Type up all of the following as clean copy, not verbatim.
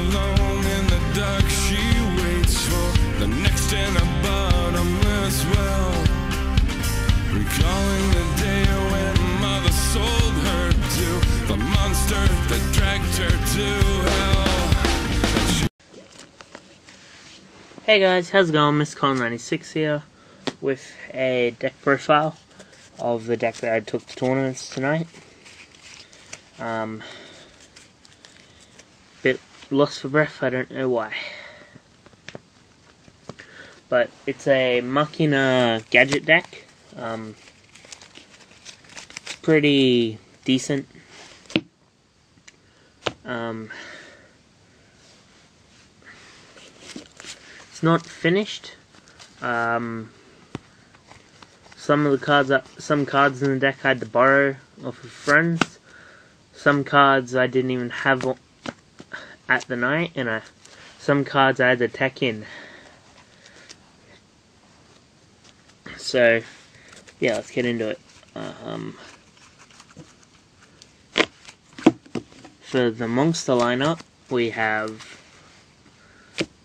alone in the dark, she waits for the next in a bottomless well, recalling the day when mother sold her to the monster that dragged her to hell. Hey guys, how's it going? MrCon96 here with a deck profile of the deck that I took to tournaments tonight. Bit lost for breath, I don't know why. But it's a machina gadget deck. Pretty decent. It's not finished. Some cards in the deck I had to borrow off of friends. Some cards I didn't even have at the night, and some cards I had to tech in. So yeah, let's get into it. For the monster lineup, we have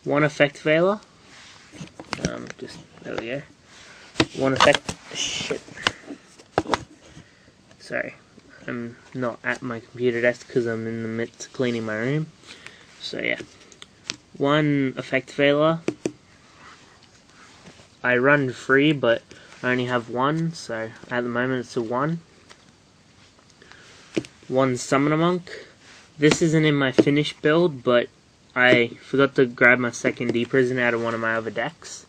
one effect veiler. There we go. One effect. Shit. Sorry, I'm not at my computer desk because I'm in the midst of cleaning my room. So yeah, one effect veiler. I run free, but I only have one, so at the moment it's a one. One summoner monk. This isn't in my finished build, but I forgot to grab my second D-prison out of one of my other decks.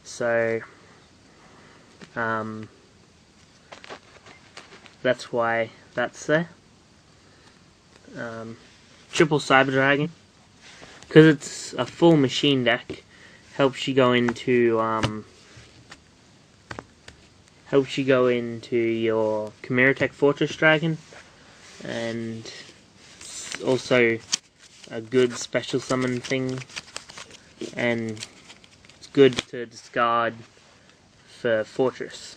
So that's why that's there. Triple Cyber Dragon, because it's a full machine deck, helps you go into your Chimera Tech Fortress Dragon, and it's also a good special summon thing, and it's good to discard for Fortress.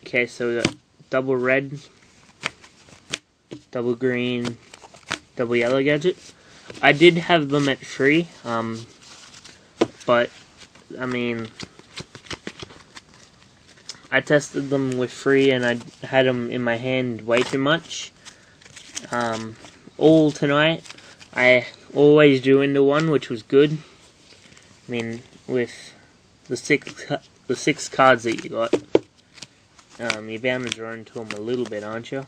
Okay, so we got double red, double green, double yellow gadgets. I did have them at free, but I mean, I tested them with free and I had them in my hand way too much. All tonight, I always drew into one, which was good. I mean, with the six cards that you got, you're bound to draw into them a little bit, aren't you?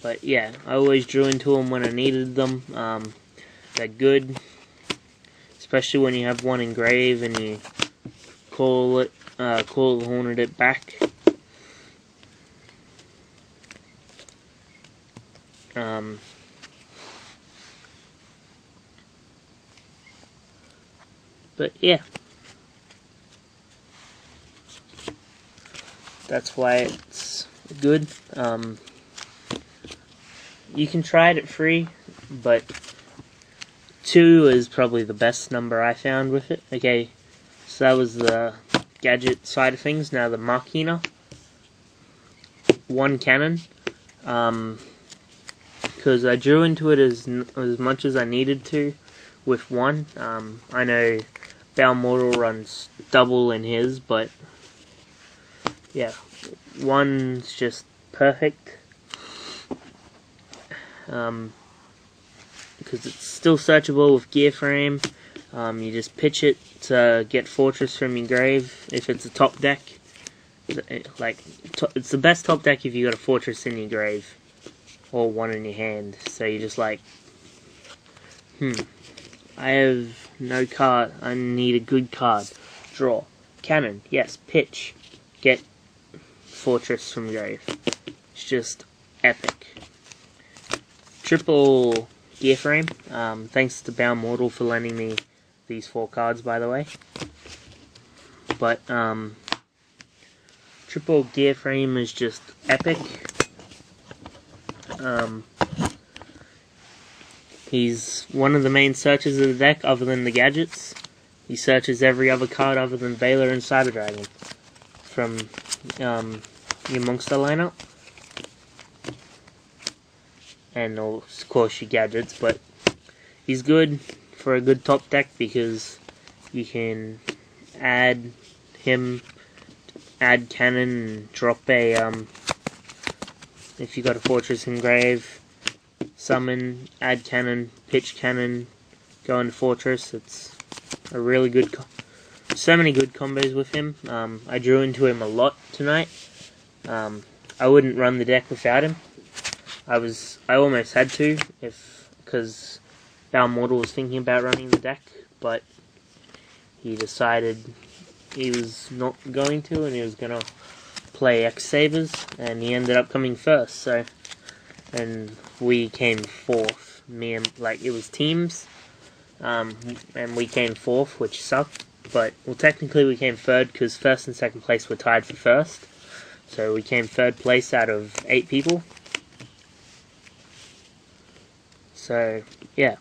But yeah, I always drew into them when I needed them. They're good, especially when you have one engrave and you call Hornet it back. But yeah, that's why it's good. You can try it at free, but 2 is probably the best number I found with it. Okay, so that was the gadget side of things. Now the machina. One cannon. Because I drew into it as much as I needed to with one. I know Balmortal runs double in his, but yeah, one's just perfect. Because it's still searchable with gear frame. You just pitch it to get Fortress from your grave if it's a top deck. It's the best top deck if you got a Fortress in your grave or one in your hand. So you're just like, I have no card. I need a good card. Draw. Cannon. Yes. Pitch. Get Fortress from grave. It's just epic. Triple gear frame. Thanks to Balmortal for lending me these 4 cards, by the way. But triple gear frame is just epic. He's one of the main searches of the deck, other than the gadgets. He searches every other card other than Veiler and Cyber Dragon from your monster lineup. and of course your gadgets, but he's good for a good top deck because you can add him, add cannon, and drop a, if you got a fortress engrave, summon, add cannon, pitch cannon, go into fortress. It's a really good, so many good combos with him. I drew into him a lot tonight. I wouldn't run the deck without him. I almost had to, because our model was thinking about running the deck, but he decided he was not going to, and he was going to play X-Sabers, and he ended up coming first, so, and we came fourth. It was teams, and we came fourth, which sucked, but, well, technically we came third, because first and second place were tied for first, so we came third place out of 8 people. So, yeah.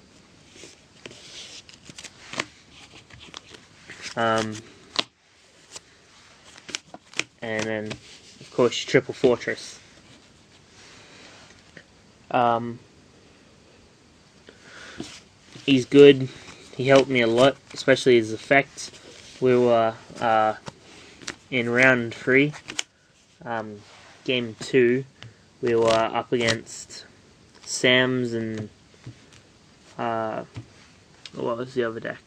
And then, of course, triple fortress. He's good. He helped me a lot, especially his effects. We were in round 3, game 2. We were up against Sam's and what was the other deck?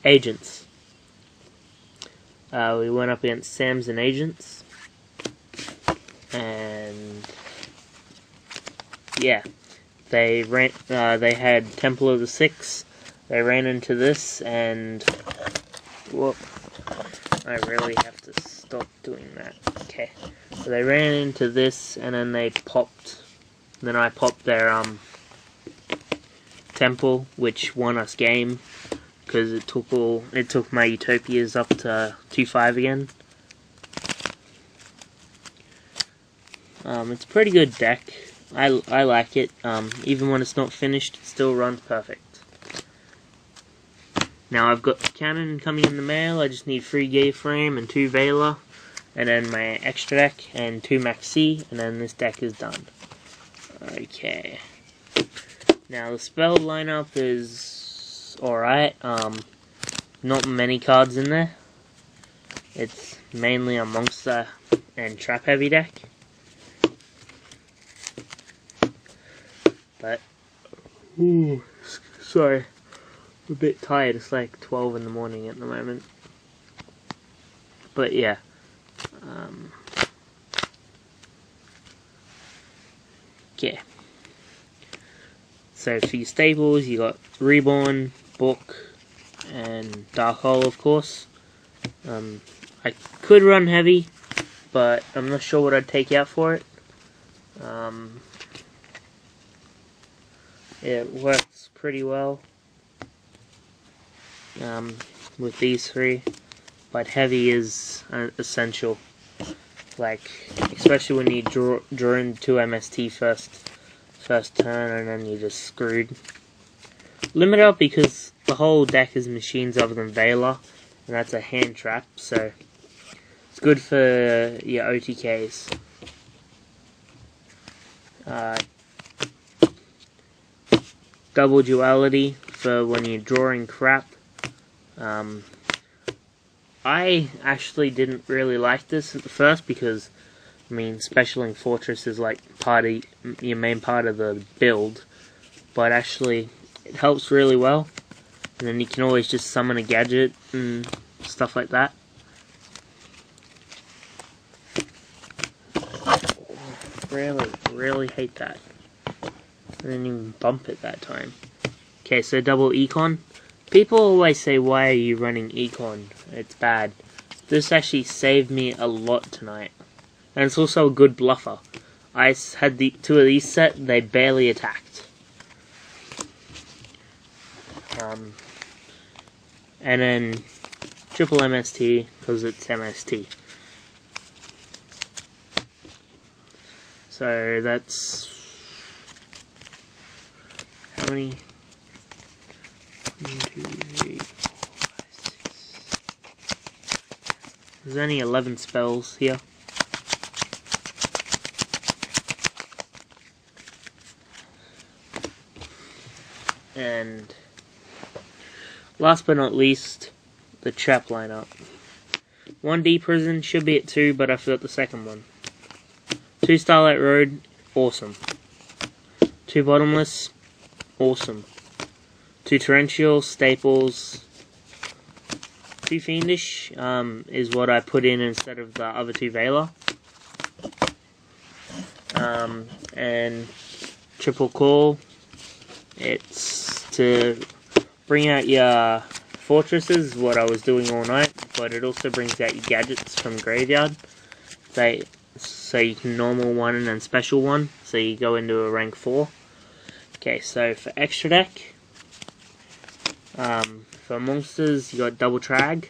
Agents. We went up against Sam's and Agents, and yeah, they ran. They had Temple of the Six. They ran into this, and whoop! I really have to stop doing that. Okay, so they ran into this, and then they popped. Then I popped their Temple, which won us game. Because it took my Utopias up to 2-5 again. It's a pretty good deck. I like it. Even when it's not finished, it still runs perfect. Now I've got cannon coming in the mail. I just need 3 Gay Frame and 2 Veiler, and then my extra deck and 2 Maxi, and then this deck is done. Okay. Now the spell lineup is alright. Not many cards in there. It's mainly a monster and trap heavy deck. But, ooh, sorry, I'm a bit tired. It's like 12 in the morning at the moment. But yeah, okay. So for your staples, you got Reborn, Book, and Dark Hole, of course. I could run heavy, but I'm not sure what I'd take out for it. It works pretty well with these 3, but heavy is essential. Like, especially when you draw into MST first turn, and then you're just screwed. Limit up because the whole deck is machines other than Veiler, and that's a hand trap, so it's good for your OTKs. Double duality for when you're drawing crap. I actually didn't really like this at the first because, I mean, Specialing Fortress is like your main part of the build, but actually it helps really well, and then you can always just summon a gadget and stuff like that. Really hate that. I didn't even bump it that time. Okay, so double Econ. People always say, why are you running Econ? It's bad. This actually saved me a lot tonight. And it's also a good bluffer. I had 2 of these set, they barely attacked. And then triple MST, because it's MST. So that's... how many? 1, 2, 3, 4, 5, 6. There's only 11 spells here. And last but not least, the trap lineup. 1D prison should be at 2, but I forgot the second one. 2 Starlight Road, awesome. 2 Bottomless, awesome. 2 Torrential, Staples. 2 Fiendish is what I put in instead of the other 2 Veiler. And Triple Call, it's to bring out your fortresses, what I was doing all night, but it also brings out your gadgets from Graveyard. So you can normal 1 and then special 1, so you go into a rank 4. Okay, so for extra deck, for monsters, you got Double Trag.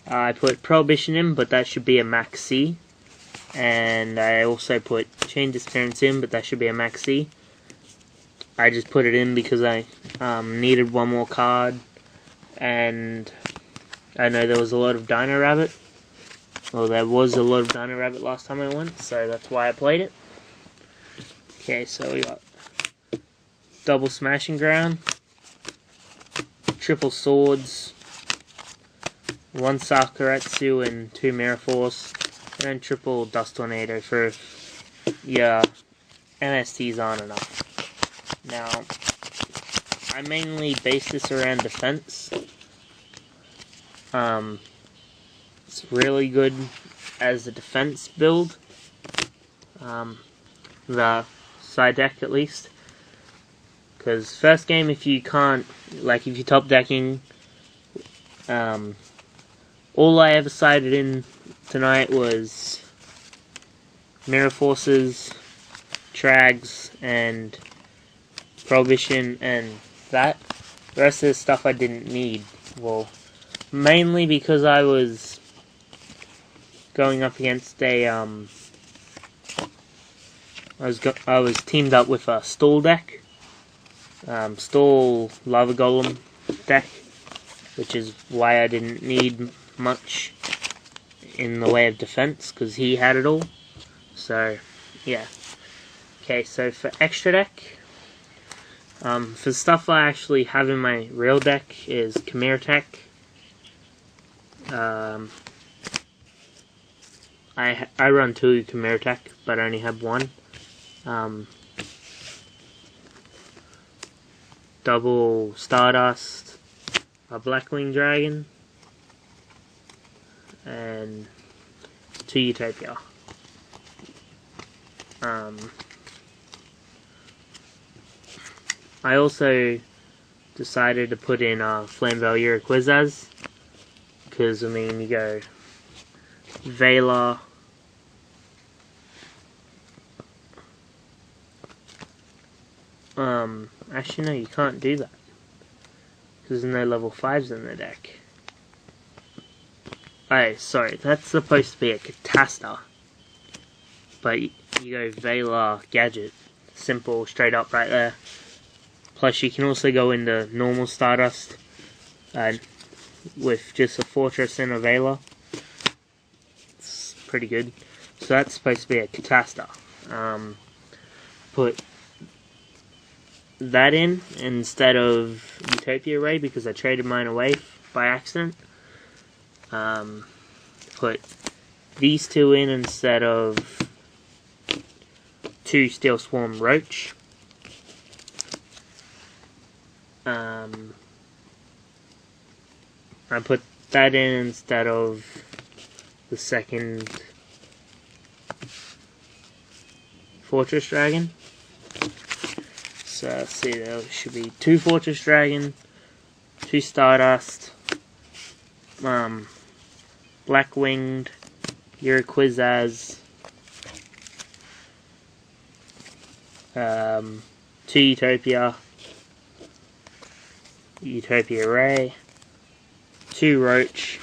I put Prohibition in, but that should be a max C. And I also put Chain Disappearance in, but that should be a max C. I just put it in because I needed one more card. And I know there was a lot of Dino Rabbit. Well, there was a lot of Dino Rabbit last time I went, so that's why I played it. Okay, so we got Double Smashing Ground, Triple Swords, 1 Sakuretsu and 2 Mirror Force, and then Triple Dust Tornado for your MSTs aren't enough. Now, I mainly base this around defense. It's really good as a defense build. The side deck at least. Because first game, if you can't, like if you're top decking, all I ever sided in tonight was Mirror Forces, Trags, and Prohibition, and that. The rest of the stuff I didn't need. Well, mainly because I was going up against a I was teamed up with a stall deck, stall lava golem deck, which is why I didn't need much in the way of defense because he had it all. So yeah. Okay, so for extra deck, for stuff I actually have in my real deck is Chimera Tech. I run 2 Chimera Tech, but I only have 1. Double Stardust, a Blackwing Dragon, and 2 Utopia. I also decided to put in Flambeau Quizzaz, because I mean you go Veiler, actually no, you can't do that because there's no level 5s in the deck. Oh, sorry, that's supposed to be a Catasta, but you go Veiler Gadget, simple, straight up right there. Plus you can also go into normal Stardust with just a Fortress and a Veiler. It's pretty good. So that's supposed to be a Catasta. Put that in instead of Utopia Ray because I traded mine away by accident. Put these 2 in instead of 2 Steel Swarm Roach. I put that in instead of the second Fortress Dragon. So let's see, there should be 2 Fortress Dragon, 2 Stardust, Black-Winged, Quizzaz, 2 Utopia, Utopia Ray, 2 Roach,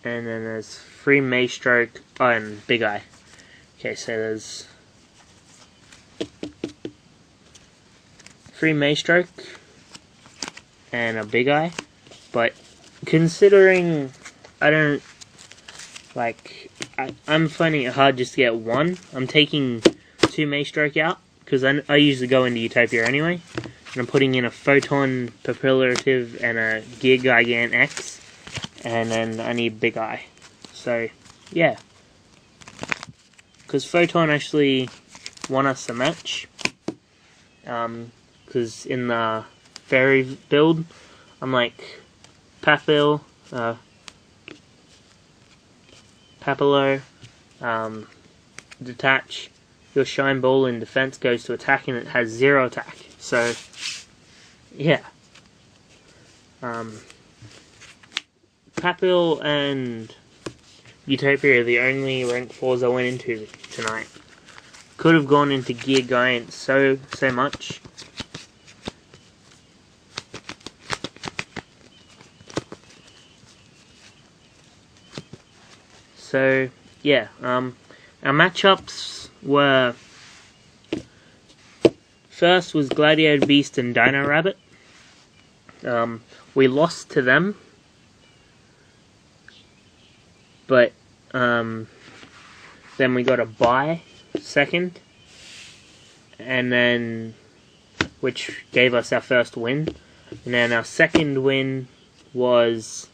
and then there's 3 Maystroke, oh, and Big Eye. Okay, so there's 3 Maystroke and a Big Eye, but considering I don't Like, I'm finding it hard just to get one. I'm taking 2 Maystroke out, because I usually go into Utopia anyway. And I'm putting in a Photon Superlative and a Gear Gigant X. And then I need Big Eye. So, yeah. Because Photon actually won us a match. Because in the fairy build, I'm like, Papil, Papillo, detach. Your Shine Ball in defense goes to attack and it has 0 attack. So, yeah. Papil and Utopia are the only rank 4s I went into tonight. Could have gone into Gear Giant so much. So, yeah, our matchups were, first was Gladiator Beast and Dino Rabbit. We lost to them, but then we got a bye second, and then, which gave us our first win, and then our second win was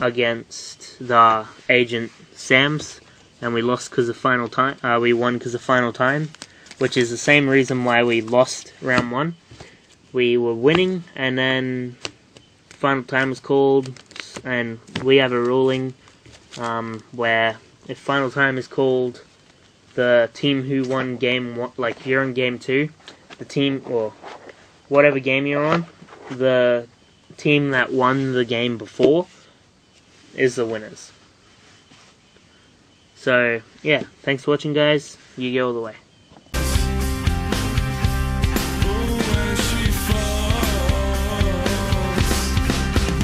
against the Agent Sams, and we lost because of final time. We won because of final time, which is the same reason why we lost round 1. We were winning, and then final time was called, and we have a ruling where if final time is called, the team who won game 1, like you're in game 2, the team, or whatever game you're on, the team that won the game before is the winners. So, yeah, thanks for watching, guys. You go all the way.